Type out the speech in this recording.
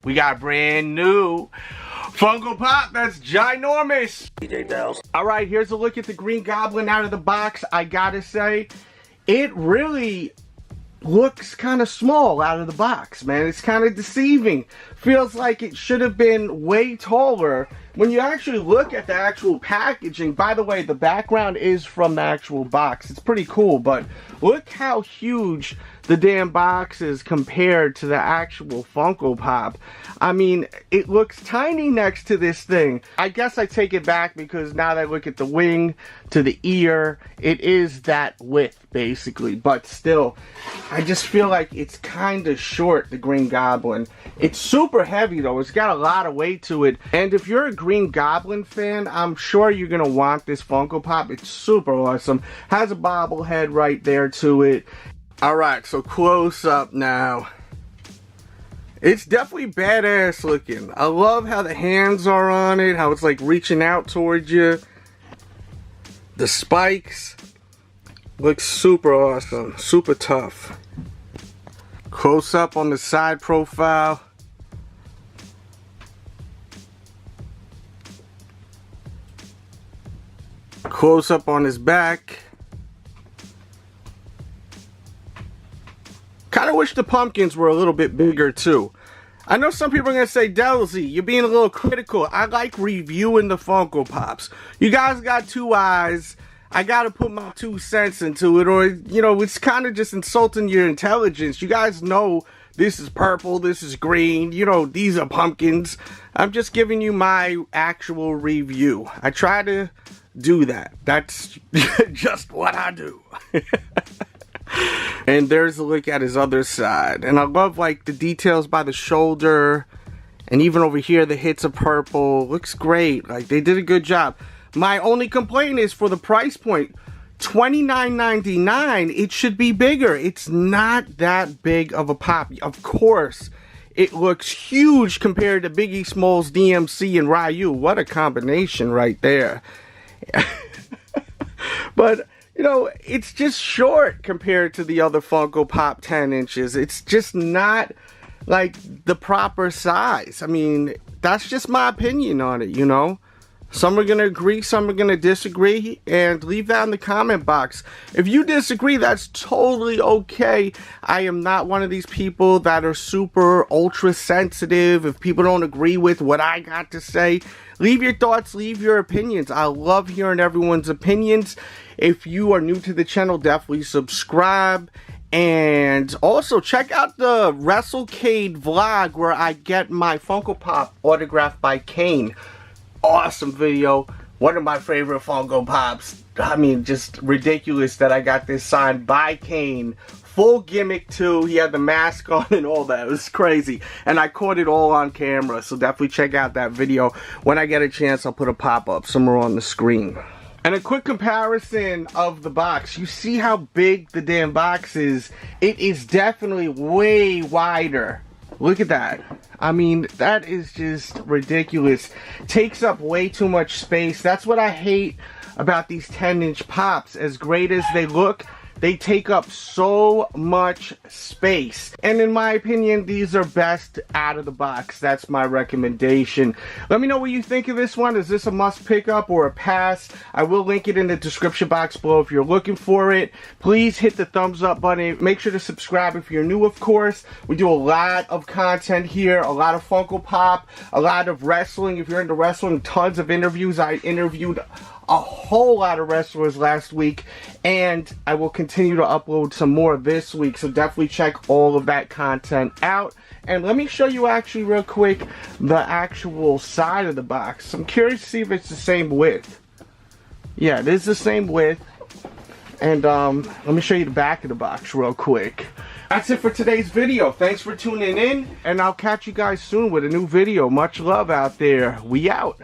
we got a brand new Funko Pop that's ginormous. DJ Delz. Alright, here's a look at the Green Goblin out of the box. I gotta say, it really looks kind of small out of the box, man. It's kind of deceiving. Feels like it should have been way taller. When you actually look at the actual packaging, by the way, the background is from the actual box. It's pretty cool, but look how huge the damn box is compared to the actual Funko Pop. I mean, it looks tiny next to this thing. I guess I take it back because now that I look at the wing to the ear, it is that width basically, but still, I just feel like it's kind of short, the Green Goblin. It's super heavy though. It's got a lot of weight to it, and if you're a Green Goblin fan, I'm sure you're gonna want this Funko Pop. It's super awesome. Has a bobblehead right there to it. Alright, so close up now. It's definitely badass looking. I love how the hands are on it, how it's like reaching out towards you. The spikes looks super awesome, super tough. Close up on the side profile. Close up on his back. Kind of wish the pumpkins were a little bit bigger too. I know some people are going to say, Delzy, you're being a little critical. I like reviewing the Funko Pops. You guys got two eyes. I got to put my 2 cents into it, or, you know, it's kind of just insulting your intelligence. You guys know this is purple, this is green, you know, these are pumpkins. I'm just giving you my actual review. I try to do that. That's just what I do. And there's a look at his other side, and I love like the details by the shoulder, and even over here the hits of purple. Looks great. Like, they did a good job. My only complaint is for the price point, $29.99. It should be bigger. It's not that big of a pop. Of course it looks huge compared to Biggie Smalls, DMC, and Ryu. What a combination right there. But you know, it's just short compared to the other Funko Pop 10 inches. It's just not like the proper size. I mean, that's just my opinion on it, you know. Some are going to agree, some are going to disagree, and leave that in the comment box. If you disagree, that's totally okay. I am not one of these people that are super ultra sensitive. If people don't agree with what I got to say, leave your thoughts, leave your opinions. I love hearing everyone's opinions. If you are new to the channel, definitely subscribe. And also check out the WrestleCade vlog where I get my Funko Pop autographed by Kane. Awesome video. One of my favorite Funko Pops. I mean, just ridiculous that I got this signed by Kane. Full gimmick too. He had the mask on and all that. It was crazy. And I caught it all on camera. So definitely check out that video. When I get a chance, I'll put a pop-up somewhere on the screen. And a quick comparison of the box. You see how big the damn box is. It is definitely way wider. Look at that. I mean, that is just ridiculous. Takes up way too much space. That's what I hate about these 10-inch pops. As great as they look, they take up so much space. And in my opinion, these are best out of the box. That's my recommendation. Let me know what you think of this one. Is this a must pick up or a pass? I will link it in the description box below if you're looking for it. Please hit the thumbs up button. Make sure to subscribe if you're new, of course. We do a lot of content here. A lot of Funko Pop. A lot of wrestling. If you're into wrestling, tons of interviews. I interviewed a whole lot of wrestlers last week, and I will continue to upload some more this week, so definitely check all of that content out. And let me show you actually real quick the actual side of the box. I'm curious to see if it's the same width. Yeah, it is the same width. And let me show you the back of the box real quick. That's it for today's video. Thanks for tuning in, and I'll catch you guys soon with a new video. Much love out there. We out.